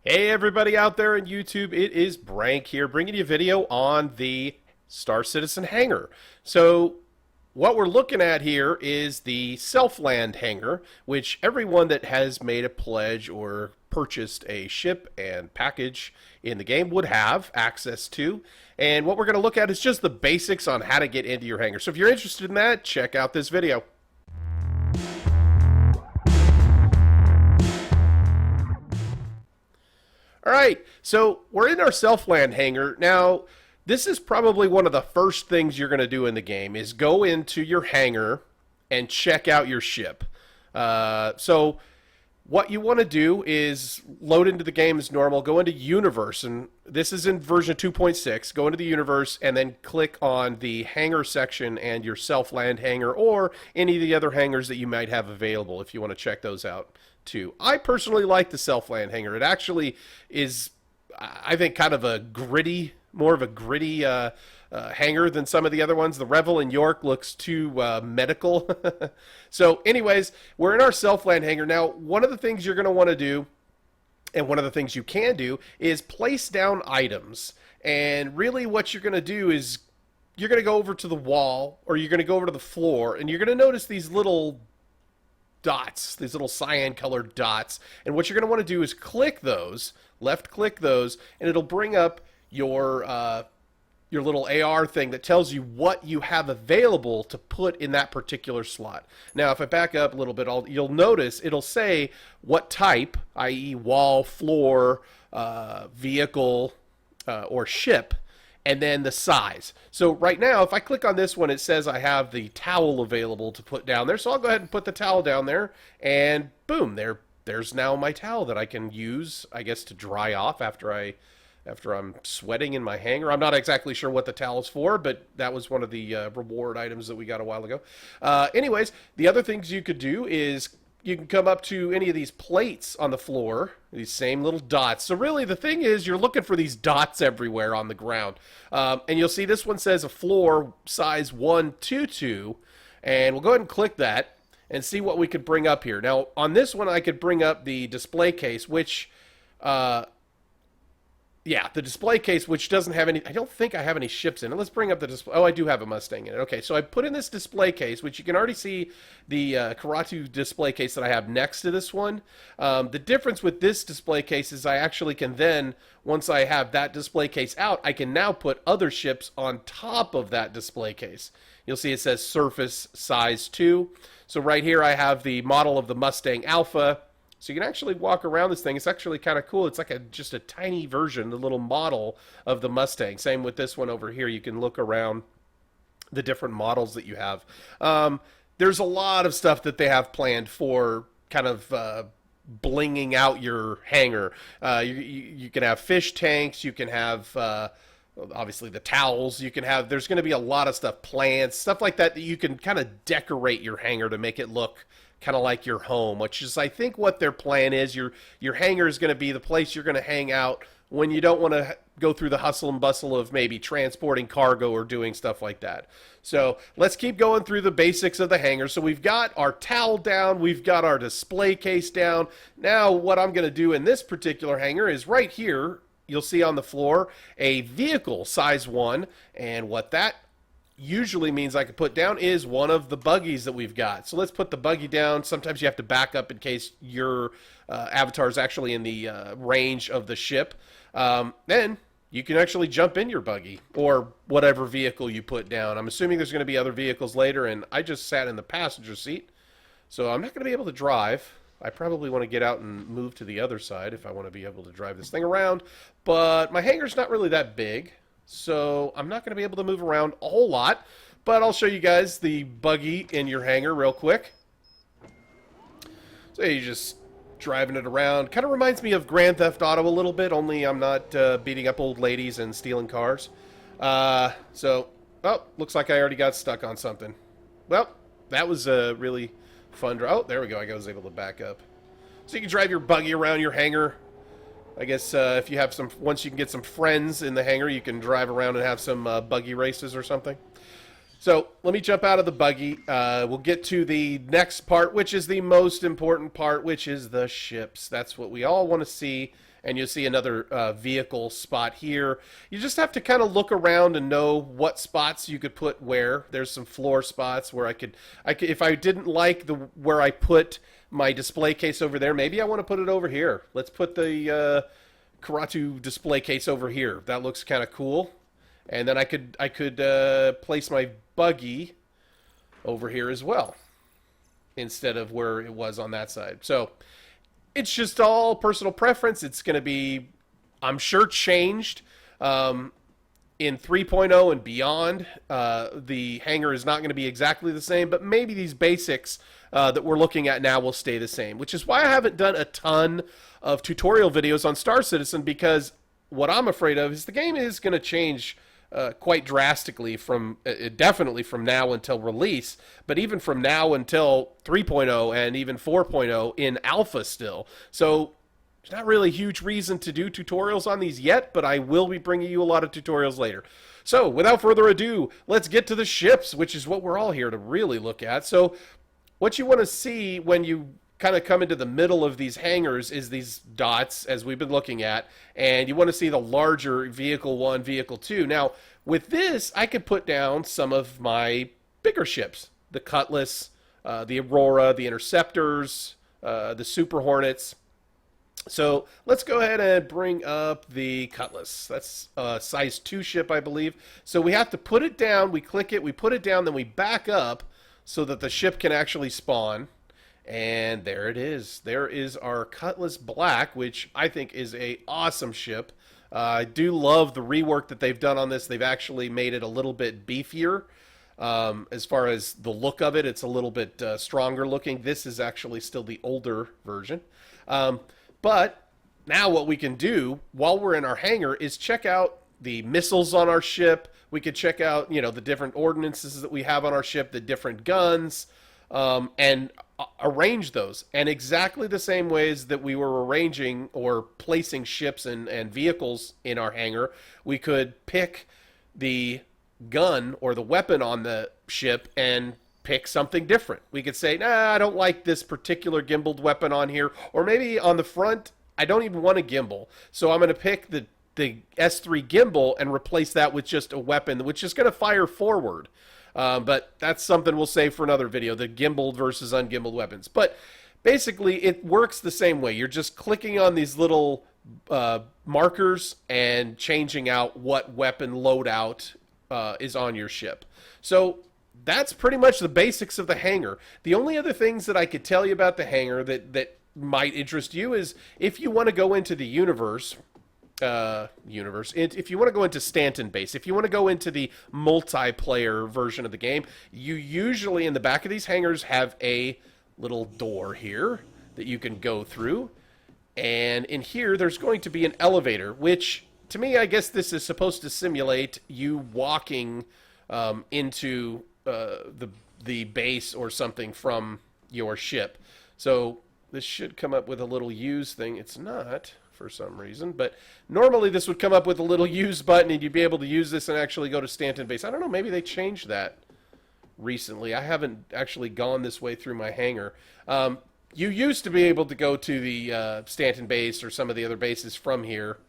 Hey everybody out there on YouTube, it is Brank here bringing you a video on the Star Citizen hangar. So what we're looking at here is the Self-Land hangar, which everyone that has made a pledge or purchased a ship and package in the game would have access to. And what we're going to look at is just the basics on how to get into your hangar. So if you're interested in that, check out this video. All right, so we're in our Self-Land hangar. Now, this is probably one of the first things you're going to do in the game is go into your hangar and check out your ship. So what you want to do is load into the game as normal, go into Universe, and this is in version 2.6. Go into the Universe and then click on the hangar section and your Self-Land hangar or any of the other hangars that you might have available if you want to check those out too. I personally like the Self-Land hangar. It actually is, I think, kind of a gritty, more of a gritty hangar than some of the other ones. The Revel in York looks too medical. So anyways, we're in our Self-Land hangar. Now, one of the things you're going to want to do, and one of the things you can do, is place down items. And really what you're going to do is you're going to go over to the wall, or you're going to go over to the floor, and you're going to notice these little dots, these little cyan colored dots. And what you're going to want to do is click those, left click those, and it'll bring up your little AR thing that tells you what you have available to put in that particular slot. Now, if I back up a little bit, you'll notice it'll say what type, i.e. wall, floor, vehicle, or ship, and then the size. So right now, if I click on this one, it says I have the towel available to put down there. So I'll go ahead and put the towel down there, and boom, there's now my towel that I can use, I guess, to dry off after I'm sweating in my hangar. I'm not exactly sure what the towel's for, but that was one of the reward items that we got a while ago. Anyways, the other things you could do is you can come up to any of these plates on the floor, these same little dots. So really the thing is you're looking for these dots everywhere on the ground. And you'll see this one says a floor size 122, and we'll go ahead and click that and see what we could bring up here. Now, on this one, I could bring up the display case, which yeah, the display case, which doesn't have any, I don't think I have any ships in it. Let's bring up the display. Oh, I do have a Mustang in it. Okay, so I put in this display case, which you can already see the Karatu display case that I have next to this one. The difference with this display case is I actually can then, once I have that display case out, I can now put other ships on top of that display case. You'll see it says Surface Size 2. So right here I have the model of the Mustang Alpha. So you can actually walk around this thing. It's actually kind of cool. It's like just a tiny version, the little model of the Mustang. Same with this one over here. You can look around the different models that you have. There's a lot of stuff that they have planned for kind of blinging out your hangar. You can have fish tanks. You can have obviously the towels. You can have, there's going to be a lot of stuff, plants, stuff like that you can kind of decorate your hangar to make it look kind of like your home, which is, I think, what their plan is. Your hangar is going to be the place you're going to hang out when you don't want to go through the hustle and bustle of maybe transporting cargo or doing stuff like that. So let's keep going through the basics of the hangar. So we've got our towel down, we've got our display case down. Now what I'm going to do in this particular hangar is right here, you'll see on the floor a vehicle size 1, and what that usually means I could put down is one of the buggies that we've got. So let's put the buggy down. Sometimes you have to back up in case your avatar is actually in the range of the ship. Then you can actually jump in your buggy or whatever vehicle you put down. I'm assuming there's going to be other vehicles later, and I just sat in the passenger seat, so I'm not going to be able to drive. I probably want to get out and move to the other side if I want to be able to drive this thing around, but my hangar's not really that big, so I'm not going to be able to move around a whole lot, but I'll show you guys the buggy in your hangar real quick. So you're just driving it around. Kind of reminds me of Grand Theft Auto a little bit, only I'm not beating up old ladies and stealing cars. So, oh, looks like I already got stuck on something. Well, that was a really fun drive. Oh, there we go. I was able to back up. So you can drive your buggy around your hangar. I guess if you have some, once you can get some friends in the hangar, you can drive around and have some buggy races or something. So let me jump out of the buggy. We'll get to the next part, which is the most important part, which is the ships. That's what we all want to see and you'll see another vehicle spot here. You just have to kind of look around and know what spots you could put where. There's some floor spots where I could if I didn't like the where I put my display case over there, maybe I want to put it over here. Let's put the Karatu display case over here. That looks kind of cool. And then I could place my buggy over here as well, instead of where it was on that side. So it's just all personal preference. It's going to be, I'm sure, changed in 3.0 and beyond. The hangar is not going to be exactly the same, but maybe these basics that we're looking at now will stay the same, which is why I haven't done a ton of tutorial videos on Star Citizen, because what I'm afraid of is the game is going to change quite drastically from definitely from now until release, but even from now until 3.0 and even 4.0 in alpha still. So there's not really a huge reason to do tutorials on these yet, but I will be bringing you a lot of tutorials later. So without further ado, let's get to the ships, which is what we're all here to really look at. So what you want to see when you kind of come into the middle of these hangars is these dots, as we've been looking at, and you want to see the larger vehicle 1, vehicle 2. Now, with this, I could put down some of my bigger ships, the Cutlass, the Aurora, the Interceptors, the Super Hornets. So let's go ahead and bring up the Cutlass. That's a size 2 ship, I believe. So we have to put it down, we click it, we put it down, then we back up so that the ship can actually spawn. And there it is. There is our Cutlass Black, which I think is a awesome ship. I do love the rework that they've done on this. They've actually made it a little bit beefier. As far as the look of it, it's a little bit stronger looking. This is actually still the older version. But now what we can do while we're in our hangar is check out the missiles on our ship. We could check out, you know, the different ordnances that we have on our ship, the different guns, and arrange those. And exactly the same ways that we were arranging or placing ships and vehicles in our hangar, we could pick the gun or the weapon on the ship and pick something different. We could say, nah, I don't like this particular gimbaled weapon on here. Or maybe on the front, I don't even want a gimbal. So I'm going to pick the S3 gimbal and replace that with just a weapon which is going to fire forward. But that's something we'll save for another video, the gimbaled versus ungimbaled weapons. But basically, it works the same way. You're just clicking on these little markers and changing out what weapon loadout is on your ship. So that's pretty much the basics of the hangar. The only other things that I could tell you about the hangar that might interest you is if you want to go into the universe, if you want to go into Stanton Base, if you want to go into the multiplayer version of the game, you usually in the back of these hangars have a little door here that you can go through, and in here there's going to be an elevator, which to me, I guess this is supposed to simulate you walking into the base or something from your ship. So this should come up with a little use thing. It's not for some reason, but normally this would come up with a little use button and you'd be able to use this and actually go to Stanton Base. I don't know, maybe they changed that recently. I haven't actually gone this way through my hangar. You used to be able to go to the Stanton Base or some of the other bases from here.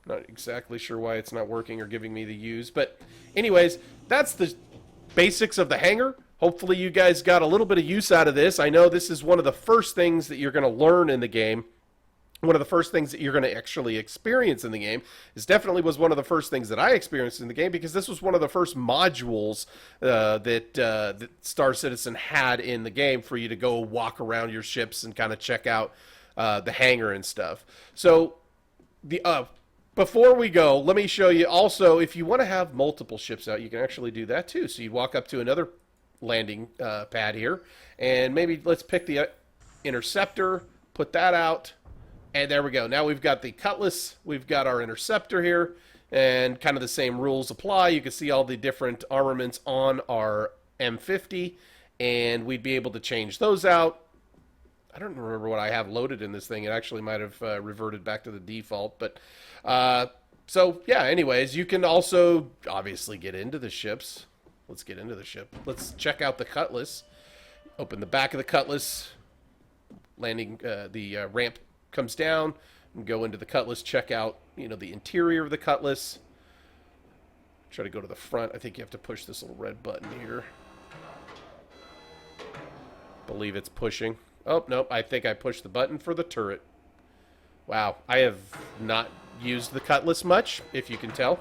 Not exactly sure why it's not working or giving me the use, but anyways, that's the basics of the hangar. Hopefully you guys got a little bit of use out of this. I know this is one of the first things that you're going to learn in the game. One of the first things that you're going to actually experience in the game is definitely was one of the first things that I experienced in the game, because this was one of the first modules that Star Citizen had in the game for you to go walk around your ships and kind of check out the hangar and stuff. So before we go, let me show you also, if you want to have multiple ships out, you can actually do that too. So you walk up to another landing pad here, and maybe let's pick the Interceptor, put that out. And there we go. Now we've got the Cutlass, we've got our Interceptor here, and kind of the same rules apply. You can see all the different armaments on our M50, and we'd be able to change those out. I don't remember what I have loaded in this thing. It actually might have reverted back to the default. But so, yeah, anyways, you can also obviously get into the ships. Let's get into the ship. Let's check out the Cutlass. Open the back of the Cutlass. Landing the ramp comes down. And go into the Cutlass, check out, the interior of the Cutlass. Try to go to the front. I think you have to push this little red button here. Believe it's pushing. Oh, nope. I think I pushed the button for the turret. Wow. I have not used the Cutlass much, if you can tell.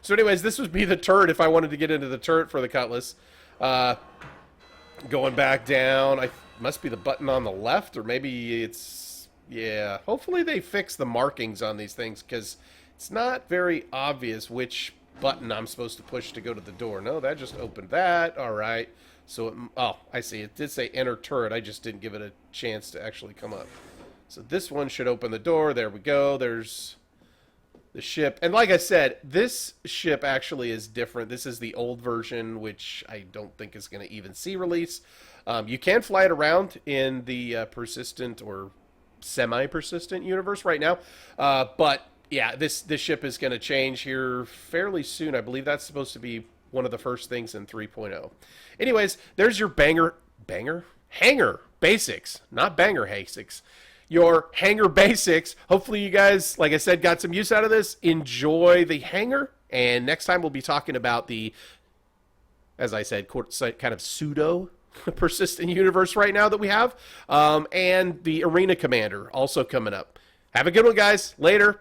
So anyways, this would be the turret if I wanted to get into the turret for the Cutlass. Going back down. Must be the button on the left, or maybe it's... Yeah. Hopefully they fix the markings on these things, because it's not very obvious which button I'm supposed to push to go to the door. No, that just opened that. All right. So, oh, I see. It did say enter turret. I just didn't give it a chance to actually come up. So this one should open the door. There we go. There's the ship. And like I said, this ship actually is different. This is the old version, which I don't think is going to even see release. You can fly it around in the persistent or semi-persistent universe right now. But, yeah, this ship is going to change here fairly soon. I believe that's supposed to be one of the first things in 3.0. Anyways, there's your Hangar basics, not banger basics. Your Hangar basics. Hopefully you guys, like I said, got some use out of this. Enjoy the Hangar, and next time we'll be talking about the, as I said, kind of pseudo persistent universe right now that we have, and the Arena Commander also coming up. Have a good one, guys. Later.